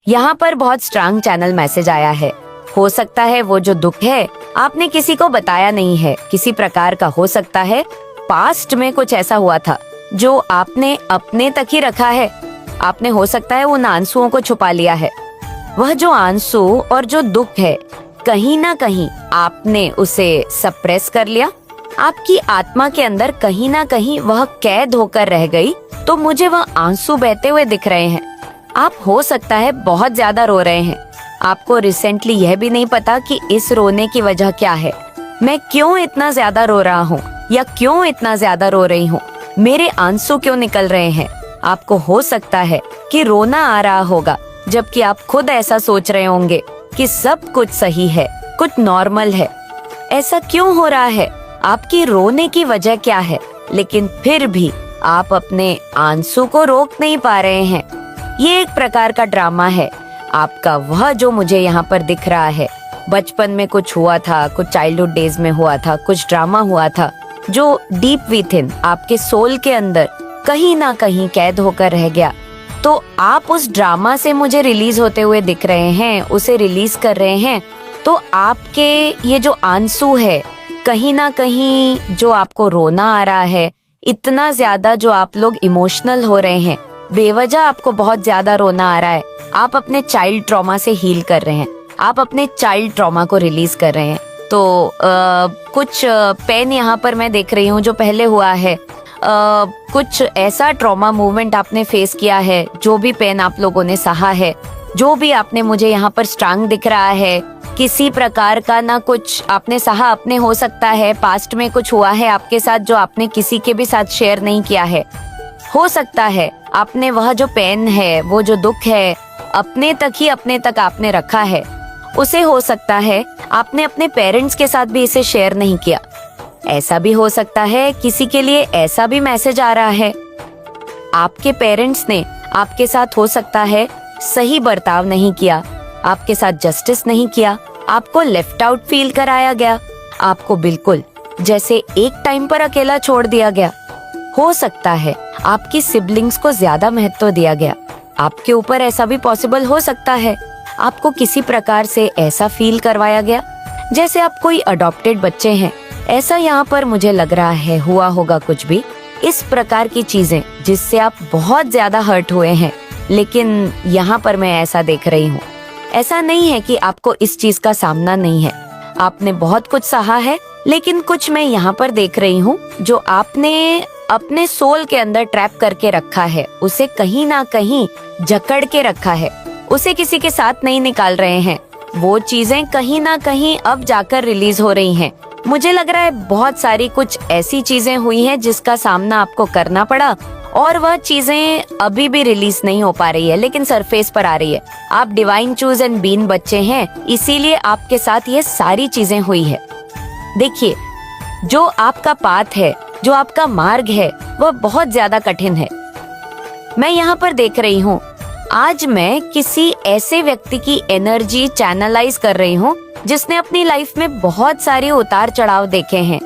यहाँ पर बहुत स्ट्रांग चैनल मैसेज आया है। हो सकता है वो जो दुख है आपने किसी को बताया नहीं है, किसी प्रकार का हो सकता है। पास्ट में कुछ ऐसा हुआ था जो आपने अपने तक ही रखा है। आपने हो सकता है उन आंसुओं को छुपा लिया है। वह जो आंसू और जो दुख है कहीं ना कहीं आपने उसे सप्रेस कर लिया। आपकी आत्मा के अंदर कहीं ना कहीं वह कैद होकर रह गई, तो मुझे वह आंसू बहते हुए दिख रहे हैं। आप हो सकता है बहुत ज्यादा रो रहे हैं। आपको रिसेंटली यह भी नहीं पता कि इस रोने की वजह क्या है। मैं क्यों इतना ज्यादा रो रहा हूँ या क्यों इतना ज्यादा रो रही हूँ, मेरे आंसू क्यों निकल रहे हैं। आपको हो सकता है कि रोना आ रहा होगा, जबकि आप खुद ऐसा सोच रहे होंगे कि सब कुछ सही है, कुछ नॉर्मल है। ऐसा क्यों हो रहा है, आपकी रोने की वजह क्या है, लेकिन फिर भी आप अपने आंसू को रोक नहीं पा रहे हैं। ये एक प्रकार का ड्रामा है आपका, वह जो मुझे यहाँ पर दिख रहा है। बचपन में कुछ हुआ था, कुछ चाइल्डहुड डेज में हुआ था, कुछ ड्रामा हुआ था जो डीप विथिन आपके सोल के अंदर कहीं ना कहीं कैद होकर रह गया। तो आप उस ड्रामा से मुझे रिलीज होते हुए दिख रहे हैं, उसे रिलीज कर रहे हैं। तो आपके ये जो आंसू है, कहीं ना कहीं जो आपको रोना आ रहा है, इतना ज्यादा जो आप लोग इमोशनल हो रहे हैं, बेवजह आपको बहुत ज्यादा रोना आ रहा है। आप अपने चाइल्ड ट्रॉमा से हील कर रहे हैं, आप अपने चाइल्ड ट्रॉमा को रिलीज कर रहे हैं। तो कुछ पेन यहाँ पर मैं देख रही हूँ जो पहले हुआ है। कुछ ऐसा ट्रॉमा मूवमेंट आपने फेस किया है, जो भी पेन आप लोगों ने सहा है, जो भी आपने मुझे यहाँ पर स्ट्रांग दिख रहा है, किसी प्रकार का ना कुछ आपने सहा। अपने हो सकता है पास्ट में कुछ हुआ है आपके साथ जो आपने किसी के भी साथ शेयर नहीं किया है। हो सकता है आपने वह जो पेन है, वो जो दुख है, अपने तक आपने रखा है। उसे हो सकता है आपने अपने पेरेंट्स के साथ भी इसे शेयर नहीं किया। ऐसा भी हो सकता है किसी के लिए ऐसा भी मैसेज आ रहा है, आपके पेरेंट्स ने आपके साथ हो सकता है सही बर्ताव नहीं किया, आपके साथ जस्टिस नहीं किया, आपको लेफ्ट आउट फील कराया गया, आपको बिल्कुल जैसे एक टाइम पर अकेला छोड़ दिया गया। हो सकता है आपकी सिबलिंग्स को ज्यादा महत्व दिया गया। आपके ऊपर ऐसा भी पॉसिबल हो सकता है आपको किसी प्रकार से ऐसा फील करवाया गया जैसे आप कोई अडॉप्टेड बच्चे हैं। ऐसा यहाँ पर मुझे लग रहा है हुआ होगा कुछ भी इस प्रकार की चीजें जिससे आप बहुत ज्यादा हर्ट हुए हैं। लेकिन यहाँ पर मैं ऐसा देख रही हूँ, ऐसा नहीं है कि आपको इस चीज का सामना नहीं है। आपने बहुत कुछ सहा है, लेकिन कुछ मैं यहाँ पर देख रही हूँ जो आपने अपने सोल के अंदर ट्रैप करके रखा है, उसे कहीं ना कहीं जकड़ के रखा है, उसे किसी के साथ नहीं निकाल रहे हैं। वो चीजें कहीं ना कहीं अब जाकर रिलीज हो रही हैं। मुझे लग रहा है बहुत सारी कुछ ऐसी चीजें हुई हैं जिसका सामना आपको करना पड़ा, और वह चीजें अभी भी रिलीज नहीं हो पा रही है, लेकिन सरफेस पर आ रही है। आप डिवाइन चूज एंड बीन बच्चे हैं, इसीलिए आपके साथ ये सारी चीजें हुई है। देखिए, जो आपका पाथ है, जो आपका मार्ग है, वह बहुत ज्यादा कठिन है। मैं यहाँ पर देख रही हूँ, आज मैं किसी ऐसे व्यक्ति की एनर्जी चैनलाइज कर रही हूँ जिसने अपनी लाइफ में बहुत सारे उतार चढ़ाव देखे हैं,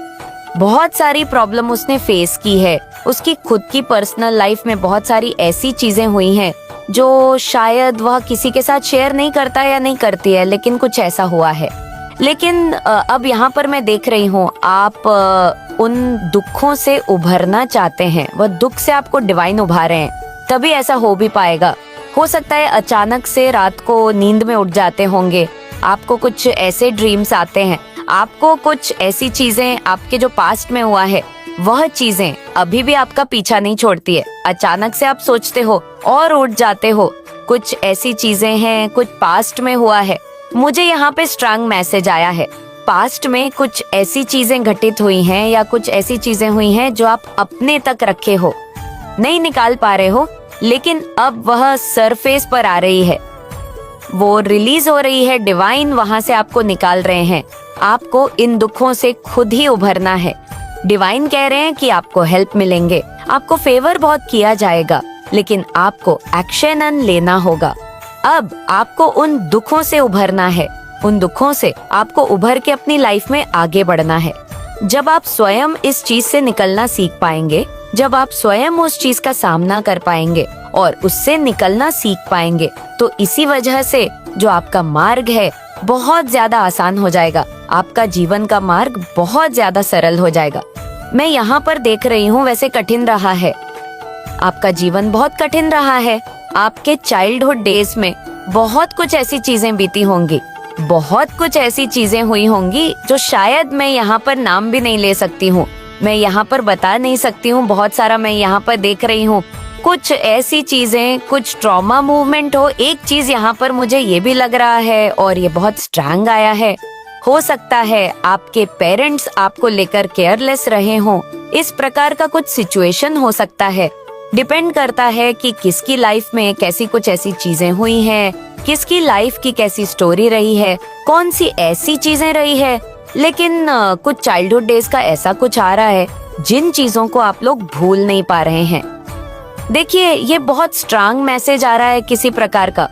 बहुत सारी प्रॉब्लम उसने फेस की है। उसकी खुद की पर्सनल लाइफ में बहुत सारी ऐसी चीजें हुई हैं जो शायद वह किसी के साथ शेयर नहीं करता या नहीं करती है, लेकिन कुछ ऐसा हुआ है। लेकिन अब यहाँ पर मैं देख रही हूँ आप उन दुखों से उभरना चाहते हैं, वह दुख से आपको डिवाइन उभार रहे हैं, तभी ऐसा हो भी पाएगा। हो सकता है अचानक से रात को नींद में उठ जाते होंगे, आपको कुछ ऐसे ड्रीम्स आते हैं, आपको कुछ ऐसी चीजें आपके जो पास्ट में हुआ है वह चीजें अभी भी आपका पीछा नहीं छोड़ती है। अचानक से आप सोचते हो और उठ जाते हो। कुछ ऐसी चीजें हैं, कुछ पास्ट में हुआ है। मुझे यहाँ पे स्ट्रांग मैसेज आया है, पास्ट में कुछ ऐसी चीजें घटित हुई हैं या कुछ ऐसी चीजें हुई हैं जो आप अपने तक रखे हो, नहीं निकाल पा रहे हो, लेकिन अब वह सरफेस पर आ रही है, वो रिलीज हो रही है। डिवाइन वहां से आपको निकाल रहे हैं। आपको इन दुखों से खुद ही उभरना है। डिवाइन कह रहे हैं कि आपको हेल्प मिलेंगे, आपको फेवर बहुत किया जाएगा, लेकिन आपको एक्शन लेना होगा। अब आपको उन दुखों से उभरना है, उन दुखों से आपको उभर के अपनी लाइफ में आगे बढ़ना है। जब आप स्वयं इस चीज से निकलना सीख पाएंगे, जब आप स्वयं उस चीज का सामना कर पाएंगे और उससे निकलना सीख पाएंगे। तो इसी वजह से जो आपका मार्ग है बहुत ज्यादा आसान हो जाएगा, आपका जीवन का मार्ग बहुत ज्यादा सरल हो जाएगा। मैं यहाँ पर देख रही हूँ वैसे कठिन रहा है, आपका जीवन बहुत कठिन रहा है। आपके चाइल्डहुड डेज में बहुत कुछ ऐसी चीजें बीती होंगी, बहुत कुछ ऐसी चीजें हुई होंगी जो शायद मैं यहाँ पर नाम भी नहीं ले सकती हूँ, मैं यहाँ पर बता नहीं सकती हूँ। बहुत सारा मैं यहाँ पर देख रही हूँ, कुछ ऐसी चीजें, कुछ ट्रॉमा मूवमेंट हो। एक चीज यहाँ पर मुझे ये भी लग रहा है और ये बहुत स्ट्रांग आया है, हो सकता है आपके पेरेंट्स आपको लेकर केयरलेस रहे हों। इस प्रकार का कुछ सिचुएशन हो सकता है। डिपेंड करता है कि किसकी लाइफ में कैसी कुछ ऐसी चीजें हुई हैं, किसकी लाइफ की कैसी स्टोरी रही है, कौन सी ऐसी चीजें रही है। लेकिन कुछ चाइल्डहुड डेज का ऐसा कुछ आ रहा है जिन चीजों को आप लोग भूल नहीं पा रहे हैं। देखिए, ये बहुत स्ट्रांग मैसेज आ रहा है किसी प्रकार का।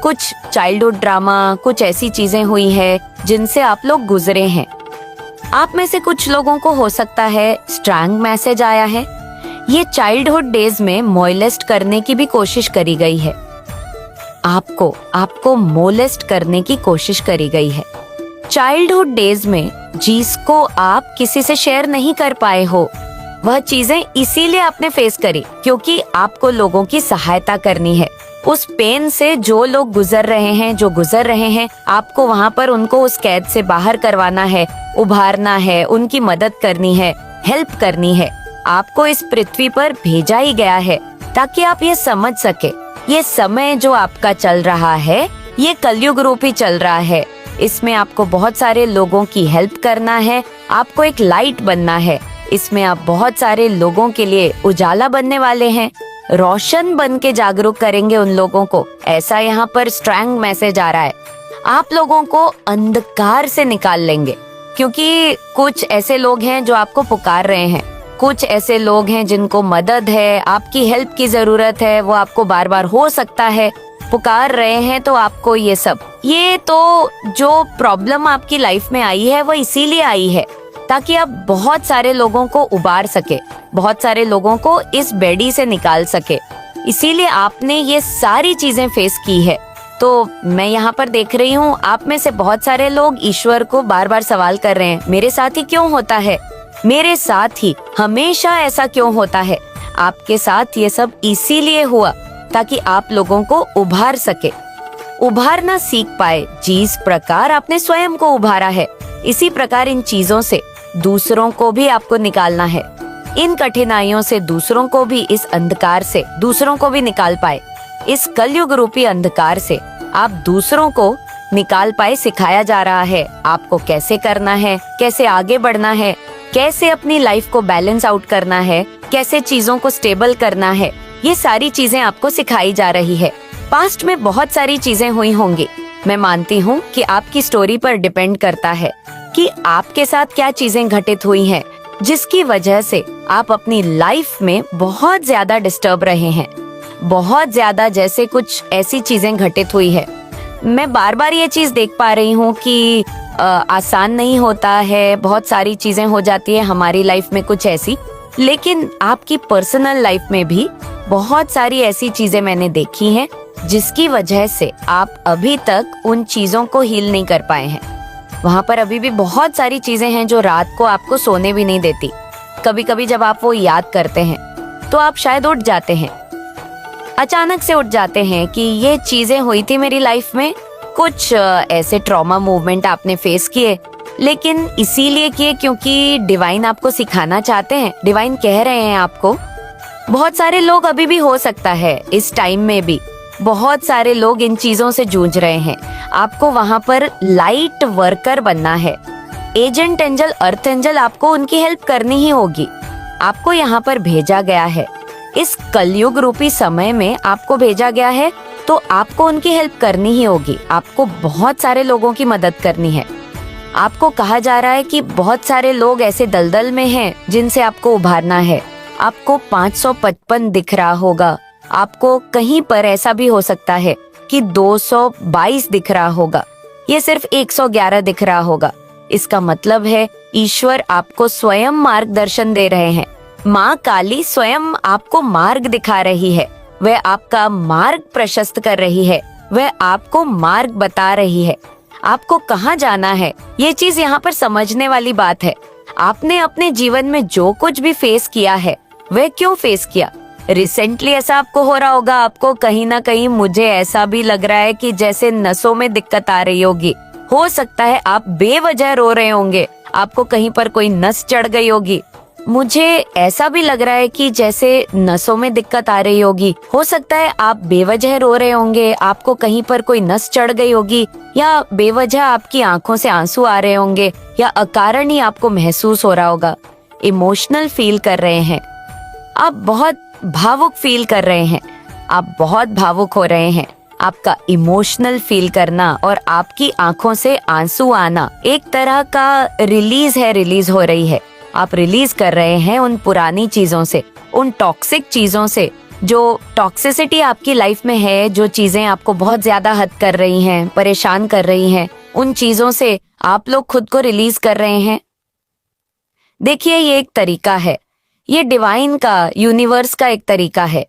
कुछ चाइल्डहुड ड्रामा, कुछ ऐसी चीजें हुई है जिनसे आप लोग गुजरे हैं। आप में से कुछ लोगों को हो सकता है स्ट्रांग मैसेज आया है, ये चाइल्डहुड डेज में मोलेस्ट करने की भी कोशिश करी गई है। आपको मोलेस्ट करने की कोशिश करी गई है चाइल्डहुड डेज में, जिसको आप किसी से शेयर नहीं कर पाए हो। वह चीजें इसीलिए आपने फेस करी क्योंकि आपको लोगों की सहायता करनी है। उस पेन से जो लोग गुजर रहे हैं, आपको वहाँ पर उनको उस कैद से बाहर करवाना है, उभारना है, उनकी मदद करनी है, हेल्प करनी है। आपको इस पृथ्वी पर भेजा ही गया है ताकि आप ये समझ सके, ये समय जो आपका चल रहा है ये कलयुग रूपी चल रहा है। इसमें आपको बहुत सारे लोगों की हेल्प करना है, आपको एक लाइट बनना है। इसमें आप बहुत सारे लोगों के लिए उजाला बनने वाले हैं, रोशन बन के जागरूक करेंगे उन लोगों को। ऐसा यहाँ पर स्ट्रांग मैसेज आ रहा है। आप लोगों को अंधकार से निकाल लेंगे क्योंकि कुछ ऐसे लोग हैं जो आपको पुकार रहे हैं, कुछ ऐसे लोग हैं जिनको मदद है, आपकी हेल्प की जरूरत है। वो आपको बार बार हो सकता है पुकार रहे हैं। तो आपको ये तो जो प्रॉब्लम आपकी लाइफ में आई है वो इसीलिए आई है ताकि आप बहुत सारे लोगों को उबार सके, बहुत सारे लोगों को इस बेड़ी से निकाल सके। इसीलिए आपने ये सारी चीजें फेस की है। तो मैं यहाँ पर देख रही हूँ आप में से बहुत सारे लोग ईश्वर को बार बार सवाल कर रहे हैं, मेरे साथ ही क्यों होता है, मेरे साथ ही हमेशा ऐसा क्यों होता है। आपके साथ ये सब इसीलिए हुआ ताकि आप लोगों को उभार सके, उभारना सीख पाए। जिस प्रकार आपने स्वयं को उभारा है, इसी प्रकार इन चीजों से दूसरों को भी आपको निकालना है। इन कठिनाइयों से दूसरों को भी, इस अंधकार से दूसरों को भी निकाल पाए। इस कलयुग रूपी अंधकार से आप दूसरों को निकाल पाए। सिखाया जा रहा है आपको कैसे करना है, कैसे आगे बढ़ना है, कैसे अपनी लाइफ को बैलेंस आउट करना है, कैसे चीजों को स्टेबल करना है। ये सारी चीजें आपको सिखाई जा रही है। पास्ट में बहुत सारी चीजें हुई होंगी। मैं मानती हूँ कि आपकी स्टोरी पर डिपेंड करता है कि आपके साथ क्या चीजें घटित हुई हैं जिसकी वजह से आप अपनी लाइफ में बहुत ज्यादा डिस्टर्ब रहे हैं, बहुत ज्यादा जैसे कुछ ऐसी चीजें घटित हुई है। मैं बार बार ये चीज देख पा रही हूँ कि आसान नहीं होता है, बहुत सारी चीजें हो जाती है हमारी लाइफ में कुछ ऐसी। लेकिन आपकी पर्सनल लाइफ में भी बहुत सारी ऐसी चीजें मैंने देखी हैं जिसकी वजह से आप अभी तक उन चीजों को हील नहीं कर पाए हैं। वहाँ पर अभी भी बहुत सारी चीजें हैं जो रात को आपको सोने भी नहीं देती। कभी कभी जब आप वो याद करते हैं तो आप शायद उठ जाते हैं, अचानक से उठ जाते हैं कि ये चीजें हुई थी मेरी लाइफ में। कुछ ऐसे ट्रॉमा मूवमेंट आपने फेस किए, लेकिन इसीलिए किए क्योंकि डिवाइन आपको सिखाना चाहते हैं, डिवाइन कह रहे हैं आपको। बहुत सारे लोग अभी भी हो सकता है इस टाइम में भी बहुत सारे लोग इन चीजों से जूझ रहे हैं। आपको वहाँ पर लाइट वर्कर बनना है। एजेंट एंजल, अर्थ एंजल, आपको उनकी हेल्प करनी ही होगी। आपको यहाँ पर भेजा गया है, इस कलयुग रूपी समय में आपको भेजा गया है, तो आपको उनकी हेल्प करनी ही होगी। आपको बहुत सारे लोगों की मदद करनी है। आपको कहा जा रहा है कि बहुत सारे लोग ऐसे दलदल में हैं जिनसे आपको उभारना है। आपको 555 दिख रहा होगा, आपको कहीं पर ऐसा भी हो सकता है कि 222 दिख रहा होगा, ये सिर्फ 111 दिख रहा होगा। इसका मतलब है ईश्वर आपको स्वयं मार्गदर्शन दे रहे हैं। माँ काली स्वयं आपको मार्ग दिखा रही है। वह आपका मार्ग प्रशस्त कर रही है, वह आपको मार्ग बता रही है, आपको कहाँ जाना है। ये चीज यहाँ पर समझने वाली बात है। आपने अपने जीवन में जो कुछ भी फेस किया है, वह क्यों फेस किया। रिसेंटली ऐसा आपको हो रहा होगा, आपको कहीं ना कहीं, मुझे ऐसा भी लग रहा है कि जैसे नसों में दिक्कत आ रही होगी। हो सकता है आप बेवजह रो रहे होंगे, आपको कहीं पर कोई नस चढ़ गई होगी। मुझे ऐसा भी लग रहा है कि जैसे नसों में दिक्कत आ रही होगी। हो सकता है आप बेवजह रो रहे होंगे, आपको कहीं पर कोई नस चढ़ गई होगी, या बेवजह आपकी आंखों से आंसू आ रहे होंगे, या अकारण ही आपको महसूस हो रहा होगा। इमोशनल फील कर रहे हैं आप, बहुत भावुक फील कर रहे हैं आप, बहुत भावुक हो रहे हैं। आपका इमोशनल फील करना और आपकी आंखों से आंसू आना एक तरह का रिलीज है, रिलीज हो रही है। आप रिलीज कर रहे हैं उन पुरानी चीजों से, उन टॉक्सिक चीजों से, जो टॉक्सिसिटी आपकी लाइफ में है, जो चीजें आपको बहुत ज्यादा हद कर रही हैं, परेशान कर रही हैं, उन चीजों से आप लोग खुद को रिलीज कर रहे हैं। देखिए, ये एक तरीका है, ये डिवाइन का, यूनिवर्स का एक तरीका है।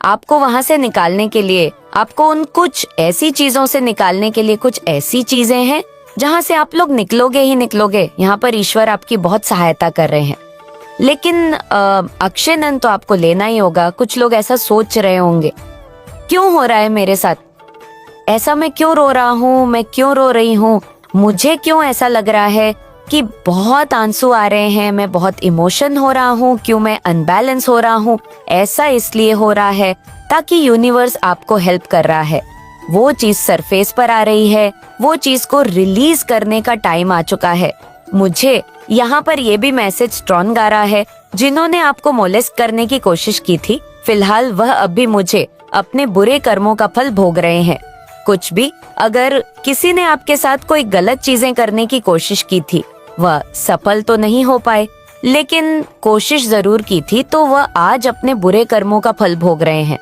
आपको वहां से निकालने के लिए, आपको उन कुछ ऐसी चीजों से निकालने के लिए, कुछ ऐसी चीजें हैं जहां से आप लोग निकलोगे ही निकलोगे। यहाँ पर ईश्वर आपकी बहुत सहायता कर रहे हैं। लेकिन अक्षयनंद तो आपको लेना ही होगा। कुछ लोग ऐसा सोच रहे होंगे, क्यों हो रहा है मेरे साथ ऐसा, मैं क्यों रो रहा हूँ, मैं क्यों रो रही हूँ, मुझे क्यों ऐसा लग रहा है कि बहुत आंसू आ रहे हैं, मैं बहुत इमोशन हो रहा हूँ, क्यों मैं अनबैलेंस हो रहा हूँ। ऐसा इसलिए हो रहा है ताकि यूनिवर्स आपको हेल्प कर रहा है। वो चीज सरफेस पर आ रही है, वो चीज को रिलीज करने का टाइम आ चुका है। मुझे यहाँ पर ये भी मैसेज स्ट्रॉन्ग आ रहा है, जिन्होंने आपको मोलेस्ट करने की कोशिश की थी, फिलहाल वह अभी मुझे अपने बुरे कर्मों का फल भोग रहे हैं। कुछ भी, अगर किसी ने आपके साथ कोई गलत चीजें करने की कोशिश की थी, वह सफल तो नहीं हो पाए, लेकिन कोशिश जरूर की थी, तो वह आज अपने बुरे कर्मों का फल भोग रहे हैं।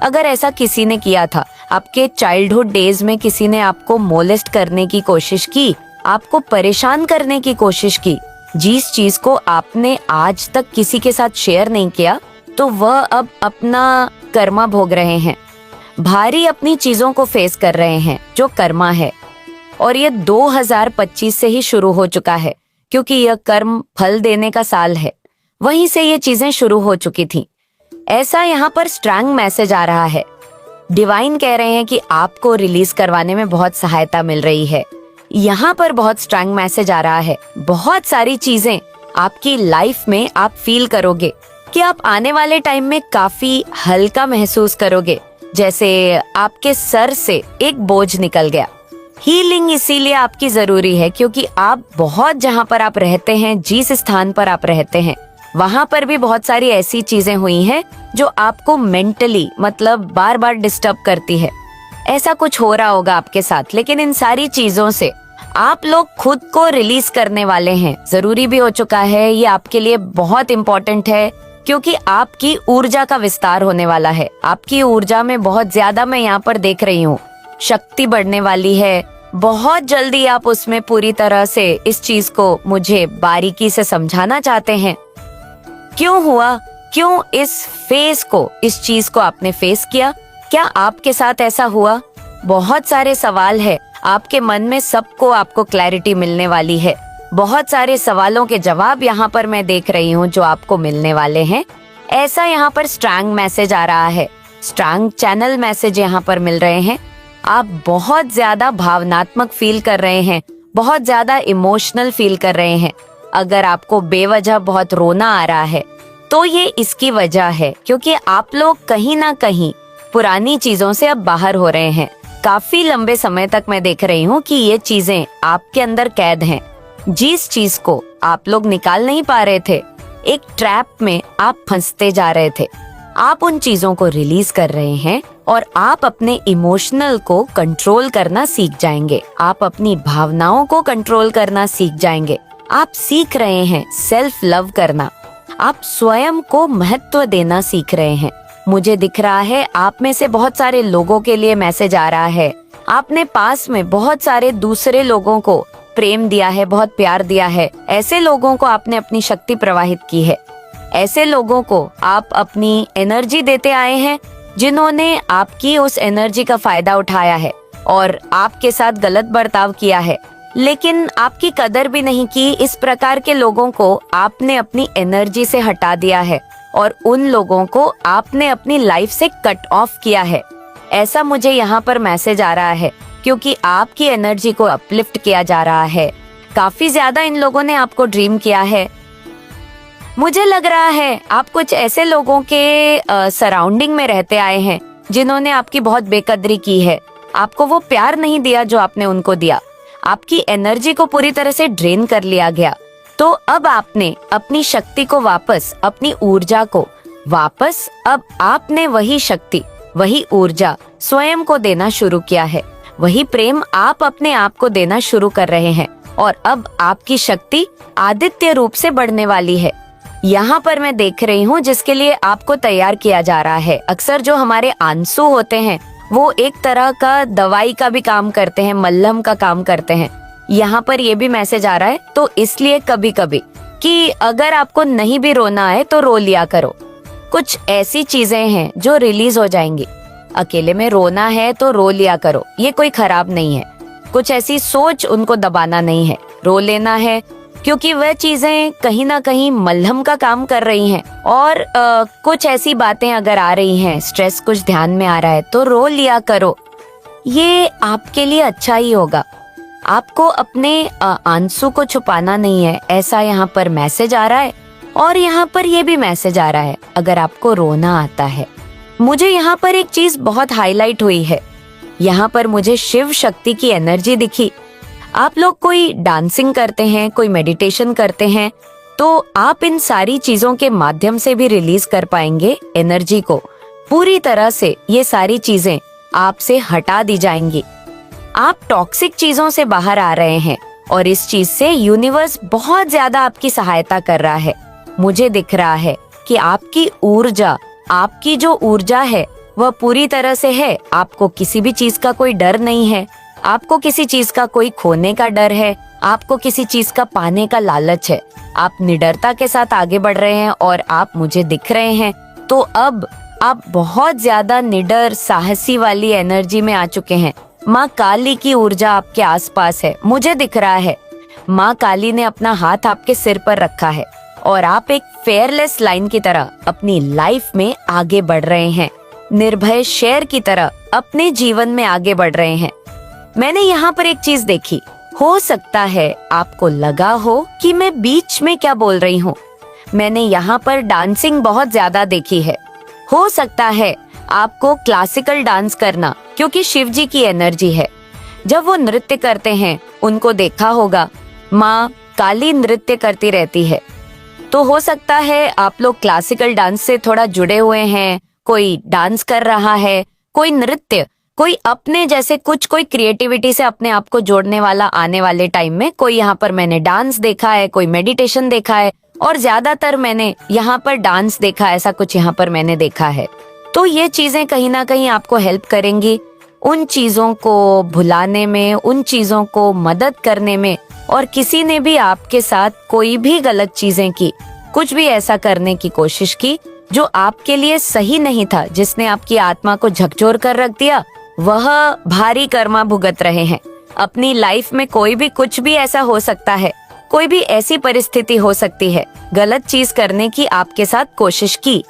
अगर ऐसा किसी ने किया था, आपके चाइल्डहुड डेज में किसी ने आपको मोलेस्ट करने की कोशिश की, आपको परेशान करने की कोशिश की, जिस चीज को आपने आज तक किसी के साथ शेयर नहीं किया, तो वह अब अपना कर्मा भोग रहे हैं। भारी अपनी चीजों को फेस कर रहे हैं, जो कर्मा है। और ये 2025 से ही शुरू हो चुका है, क्योंकि यह कर्म फल देने का साल है। वहीं से ये चीजें शुरू हो चुकी थी। ऐसा यहाँ पर स्ट्रॉन्ग मैसेज आ रहा है। डिवाइन कह रहे हैं कि आपको रिलीज करवाने में बहुत सहायता मिल रही है। यहाँ पर बहुत स्ट्रॉन्ग मैसेज आ रहा है। बहुत सारी चीजें आपकी लाइफ में आप फील करोगे कि आप आने वाले टाइम में काफी हल्का महसूस करोगे, जैसे आपके सर से एक बोझ निकल गया। हीलिंग इसीलिए आपकी जरूरी है क्योंकि आप बहुत, जहाँ पर आप रहते हैं, जिस स्थान पर आप रहते हैं, वहां पर भी बहुत सारी ऐसी चीजें हुई हैं जो आपको मेंटली, मतलब बार बार डिस्टर्ब करती है। ऐसा कुछ हो रहा होगा आपके साथ, लेकिन इन सारी चीजों से आप लोग खुद को रिलीज करने वाले हैं। जरूरी भी हो चुका है, ये आपके लिए बहुत इम्पोर्टेंट है, क्योंकि आपकी ऊर्जा का विस्तार होने वाला है। आपकी ऊर्जा में बहुत ज्यादा, मैं यहाँ पर देख रही हूँ, शक्ति बढ़ने वाली है। बहुत जल्दी आप उसमें पूरी तरह से इस चीज को मुझे बारीकी से समझाना चाहते हैं। क्यों हुआ, क्यों इस फेस को, इस चीज को आपने फेस किया, क्या आपके साथ ऐसा हुआ? बहुत सारे सवाल है आपके मन में, सबको आपको क्लैरिटी मिलने वाली है। बहुत सारे सवालों के जवाब यहाँ पर मैं देख रही हूँ जो आपको मिलने वाले हैं। ऐसा यहाँ पर स्ट्रॉन्ग मैसेज आ रहा है, स्ट्रॉन्ग चैनल मैसेज यहाँ पर मिल रहे हैं। आप बहुत ज्यादा भावनात्मक फील कर रहे हैं, बहुत ज्यादा इमोशनल फील कर रहे हैं। अगर आपको बेवजह बहुत रोना आ रहा है, तो ये इसकी वजह है, क्योंकि आप लोग कहीं ना कहीं पुरानी चीजों से अब बाहर हो रहे हैं। काफी लंबे समय तक मैं देख रही हूँ कि ये चीजें आपके अंदर कैद हैं। जिस चीज को आप लोग निकाल नहीं पा रहे थे, एक ट्रैप में आप फंसते जा रहे थे, आप उन चीजों को रिलीज कर रहे हैं और आप अपने इमोशनल को कंट्रोल करना सीख जाएंगे। आप अपनी भावनाओं को कंट्रोल करना सीख जाएंगे। आप सीख रहे हैं सेल्फ लव करना, आप स्वयं को महत्व देना सीख रहे हैं। मुझे दिख रहा है आप में से बहुत सारे लोगों के लिए मैसेज आ रहा है। आपने पास में बहुत सारे दूसरे लोगों को प्रेम दिया है, बहुत प्यार दिया है। ऐसे लोगों को आपने अपनी शक्ति प्रवाहित की है। ऐसे लोगों को आप अपनी एनर्जी देते आए हैं जिन्होंने आपकी उस एनर्जी का फायदा उठाया है और आपके साथ गलत बर्ताव किया है, लेकिन आपकी कदर भी नहीं की। इस प्रकार के लोगों को आपने अपनी एनर्जी से हटा दिया है और उन लोगों को आपने अपनी लाइफ से कट ऑफ किया है। ऐसा मुझे यहाँ पर मैसेज आ रहा है, क्योंकि आपकी एनर्जी को अपलिफ्ट किया जा रहा है। काफी ज्यादा इन लोगों ने आपको ड्रीम किया है। मुझे लग रहा है आप कुछ ऐसे लोगों के सराउंडिंग में रहते आए हैं जिन्होंने आपकी बहुत बेकदरी की है। आपको वो प्यार नहीं दिया जो आपने उनको दिया। आपकी एनर्जी को पूरी तरह से ड्रेन कर लिया गया। तो अब आपने अपनी शक्ति को वापस, अपनी ऊर्जा को वापस, अब आपने वही शक्ति, वही ऊर्जा स्वयं को देना शुरू किया है। वही प्रेम आप अपने आप को देना शुरू कर रहे हैं और अब आपकी शक्ति आदित्य रूप से बढ़ने वाली है। यहाँ पर मैं देख रही हूँ जिसके लिए आपको तैयार किया जा रहा है। अक्सर जो हमारे आंसू होते हैं वो एक तरह का दवाई का भी काम करते हैं, मल्हम का काम करते हैं। यहाँ पर ये भी मैसेज आ रहा है, तो इसलिए कभी कभी कि अगर आपको नहीं भी रोना है तो रो लिया करो। कुछ ऐसी चीजें हैं जो रिलीज हो जाएंगी। अकेले में रोना है तो रो लिया करो, ये कोई खराब नहीं है। कुछ ऐसी सोच उनको दबाना नहीं है, रो लेना है, क्योंकि वह चीजें कहीं ना कहीं मलहम का काम कर रही हैं। और कुछ ऐसी बातें अगर आ रही हैं, स्ट्रेस कुछ ध्यान में आ रहा है तो रो लिया करो। ये आपके लिए अच्छा ही होगा। आपको अपने आंसू को छुपाना नहीं है, ऐसा यहाँ पर मैसेज आ रहा है। और यहाँ पर ये भी मैसेज आ रहा है, अगर आपको रोना आता है, मुझे यहाँ पर एक चीज बहुत हाईलाइट हुई है। यहाँ पर मुझे शिव शक्ति की एनर्जी दिखी। आप लोग कोई डांसिंग करते हैं, कोई मेडिटेशन करते हैं, तो आप इन सारी चीजों के माध्यम से भी रिलीज कर पाएंगे एनर्जी को। पूरी तरह से ये सारी चीजें आपसे हटा दी जाएंगी। आप टॉक्सिक चीजों से बाहर आ रहे हैं और इस चीज से यूनिवर्स बहुत ज्यादा आपकी सहायता कर रहा है। मुझे दिख रहा है कि आपकी ऊर्जा, आपकी जो ऊर्जा है वह पूरी तरह से है। आपको किसी भी चीज का कोई डर नहीं है, आपको किसी चीज का कोई खोने का डर है, आपको किसी चीज का पाने का लालच है। आप निडरता के साथ आगे बढ़ रहे हैं और आप मुझे दिख रहे हैं। तो अब आप बहुत ज्यादा निडर, साहसी वाली एनर्जी में आ चुके हैं। माँ काली की ऊर्जा आपके आसपास है, मुझे दिख रहा है। माँ काली ने अपना हाथ आपके सिर पर रखा है और आप एक फेयरलेस लाइन की तरह अपनी लाइफ में आगे बढ़ रहे हैं। निर्भय शेर की तरह अपने जीवन में आगे बढ़ रहे हैं। मैंने यहाँ पर एक चीज देखी। हो सकता है आपको लगा हो कि मैं बीच में क्या बोल रही हूँ। मैंने यहाँ पर डांसिंग बहुत ज्यादा देखी है। हो सकता है आपको क्लासिकल डांस करना, क्योंकि शिव जी की एनर्जी है। जब वो नृत्य करते हैं, उनको देखा होगा, माँ काली नृत्य करती रहती है। तो हो सकता है आप लोग क्लासिकल डांस से थोड़ा जुड़े हुए हैं। कोई डांस कर रहा है, कोई नृत्य, कोई अपने जैसे कुछ, कोई क्रिएटिविटी से अपने आप को जोड़ने वाला आने वाले टाइम में। कोई यहाँ पर मैंने डांस देखा है, कोई मेडिटेशन देखा है, और ज्यादातर मैंने यहाँ पर डांस देखा, ऐसा कुछ यहाँ पर मैंने देखा है। तो ये चीजें कहीं ना कहीं आपको हेल्प करेंगी उन चीजों को भुलाने में, उन चीजों को मदद करने में। और किसी ने भी आपके साथ कोई भी गलत चीजें की, कुछ भी ऐसा करने की कोशिश की जो आपके लिए सही नहीं था, जिसने आपकी आत्मा को झकझोर कर रख दिया, वह भारी कर्मा भुगत रहे हैं। अपनी लाइफ में कोई भी कुछ भी ऐसा हो सकता है, कोई भी ऐसी परिस्थिति हो सकती है, गलत चीज करने की आपके साथ कोशिश की,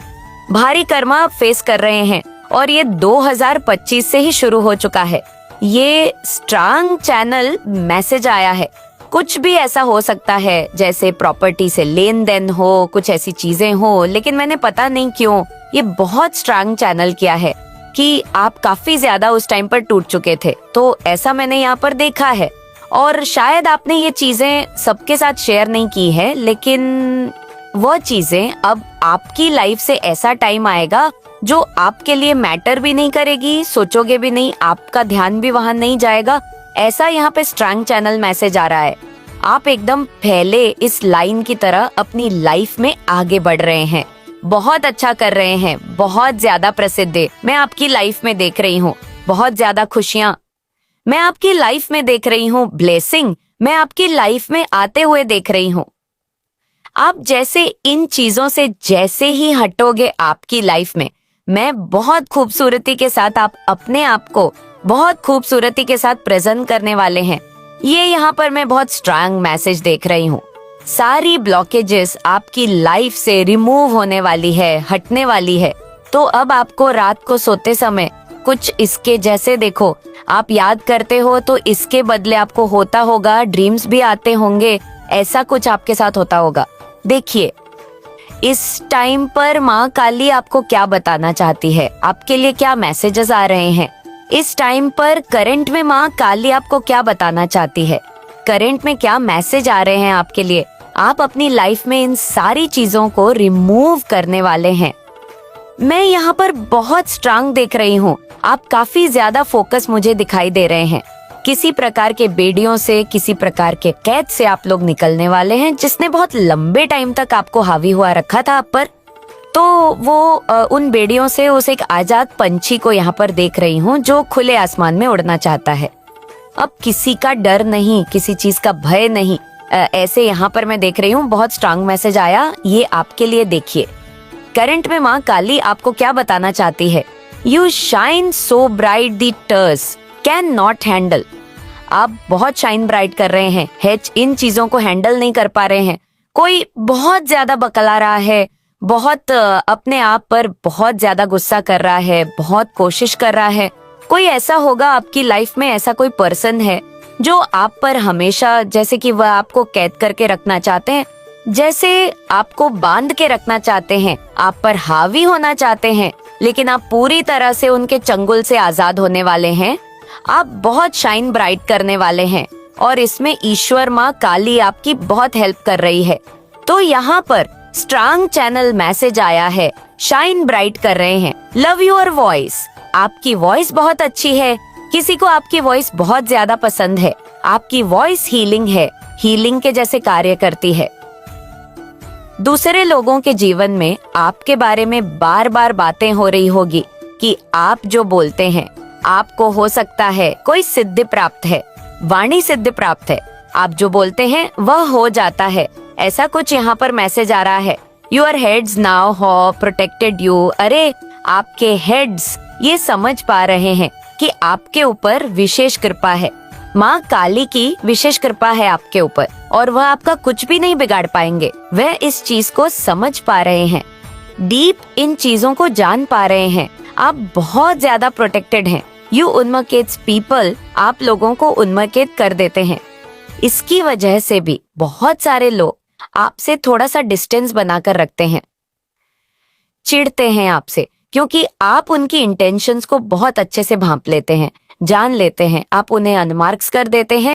भारी कर्मा आप फेस कर रहे हैं। और ये 2025 से ही शुरू हो चुका है। ये स्ट्रांग चैनल मैसेज आया है। कुछ भी ऐसा हो सकता है, जैसे प्रॉपर्टी से लेन देन हो, कुछ ऐसी चीजें हो, लेकिन मैंने पता नहीं क्यों ये बहुत स्ट्रांग चैनल किया है कि आप काफी ज्यादा उस टाइम पर टूट चुके थे। तो ऐसा मैंने यहाँ पर देखा है। और शायद आपने ये चीजें सबके साथ शेयर नहीं की है, लेकिन वह चीजें अब आपकी लाइफ से ऐसा टाइम आएगा जो आपके लिए मैटर भी नहीं करेगी, सोचोगे भी नहीं, आपका ध्यान भी वहां नहीं जाएगा। ऐसा यहाँ पे स्ट्रांग चैनल मैसेज आ रहा है। आप एकदम पहले इस लाइन की तरह अपनी लाइफ में आगे बढ़ रहे हैं, बहुत अच्छा कर रहे हैं, बहुत ज्यादा प्रसिद्ध मैं आपकी लाइफ में देख रही हूँ, बहुत ज्यादा खुशियाँ मैं आपकी लाइफ में देख रही हूँ, ब्लेसिंग मैं आपकी लाइफ में आते हुए देख रही हूँ। आप जैसे इन चीजों से जैसे ही हटोगे आपकी लाइफ में, मैं बहुत खूबसूरती के साथ आप अपने आप को बहुत खूबसूरती के साथ प्रेजेंट करने वाले हैं। ये यहाँ पर मैं बहुत स्ट्रांग मैसेज देख रही हूँ। सारी ब्लॉकेजेस आपकी लाइफ से रिमूव होने वाली है, हटने वाली है। तो अब आपको रात को सोते समय कुछ इसके जैसे देखो, आप याद करते हो तो इसके बदले आपको होता होगा, ड्रीम्स भी आते होंगे, ऐसा कुछ आपके साथ होता होगा। देखिए, इस टाइम पर माँ काली आपको क्या बताना चाहती है, आपके लिए क्या मैसेजेस आ रहे हैं। इस टाइम पर करंट में माँ काली आपको क्या बताना चाहती है, करंट में क्या मैसेज आ रहे हैं आपके लिए। आप अपनी लाइफ में इन सारी चीजों को रिमूव करने वाले हैं। मैं यहाँ पर बहुत स्ट्रांग देख रही हूँ। आप काफी ज्यादा फोकस मुझे दिखाई दे रहे हैं। किसी प्रकार के बेड़ियों से, किसी प्रकार के कैद से आप लोग निकलने वाले हैं, जिसने बहुत लंबे टाइम तक आपको हावी हुआ रखा था आप पर। तो वो उन बेड़ियों से उस एक आजाद पंछी को यहाँ पर देख रही हूँ जो खुले आसमान में उड़ना चाहता है। अब किसी का डर नहीं, किसी चीज का भय नहीं, ऐसे यहाँ पर मैं देख रही हूँ। बहुत स्ट्रांग मैसेज आया, ये आपके लिए। देखिए, करंट में माँ काली आपको क्या बताना चाहती है। You shine so bright the haters can not handle. आप बहुत शाइन ब्राइट कर रहे हैं, इन चीजों को हैंडल नहीं कर पा रहे हैं। कोई बहुत ज्यादा बकला रहा है, बहुत अपने आप पर बहुत ज्यादा गुस्सा कर रहा है, बहुत कोशिश कर रहा है। कोई ऐसा होगा आपकी लाइफ में, ऐसा कोई पर्सन है जो आप पर हमेशा, जैसे कि वह आपको कैद करके रखना चाहते हैं, जैसे आपको बांध के रखना चाहते हैं, आप पर हावी होना चाहते हैं, लेकिन आप पूरी तरह से उनके चंगुल से आजाद होने वाले हैं। आप बहुत शाइन ब्राइट करने वाले हैं और इसमें ईश्वर माँ काली आपकी बहुत हेल्प कर रही है। तो यहाँ पर स्ट्रांग चैनल मैसेज आया है, शाइन ब्राइट कर रहे हैं। Love your voice. आपकी वॉइस बहुत अच्छी है, किसी को आपकी वॉइस बहुत ज्यादा पसंद है। आपकी वॉइस हीलिंग है, हीलिंग के जैसे कार्य करती है। दूसरे लोगों के जीवन में आपके बारे में बार बार बातें हो रही होगी कि आप जो बोलते हैं आपको हो सकता है कोई सिद्धि प्राप्त है, वाणी सिद्धि प्राप्त है। आप जो बोलते हैं वह हो जाता है, ऐसा कुछ यहाँ पर मैसेज आ रहा है। योर हेड्स नाउ हो प्रोटेक्टेड यू। अरे, आपके हेड्स ये समझ पा रहे हैं कि आपके ऊपर विशेष कृपा है। माँ काली की विशेष कृपा है आपके ऊपर और वह आपका कुछ भी नहीं बिगाड़ पाएंगे। वह इस चीज को समझ पा रहे हैं, डीप इन चीजों को जान पा रहे हैं। आप बहुत ज्यादा प्रोटेक्टेड हैं। यू उन्मकेट्स पीपल, आप लोगों को उन्मकेत कर देते हैं। इसकी वजह से भी बहुत सारे लोग आपसे थोड़ा सा डिस्टेंस बनाकर रखते हैं, चिढ़ते हैं आपसे, क्योंकि आप उनकी इंटेंशंस को बहुत अच्छे से भांप लेते हैं, जान लेते हैं। आप उन्हें अनमार्क्स कर देते हैं।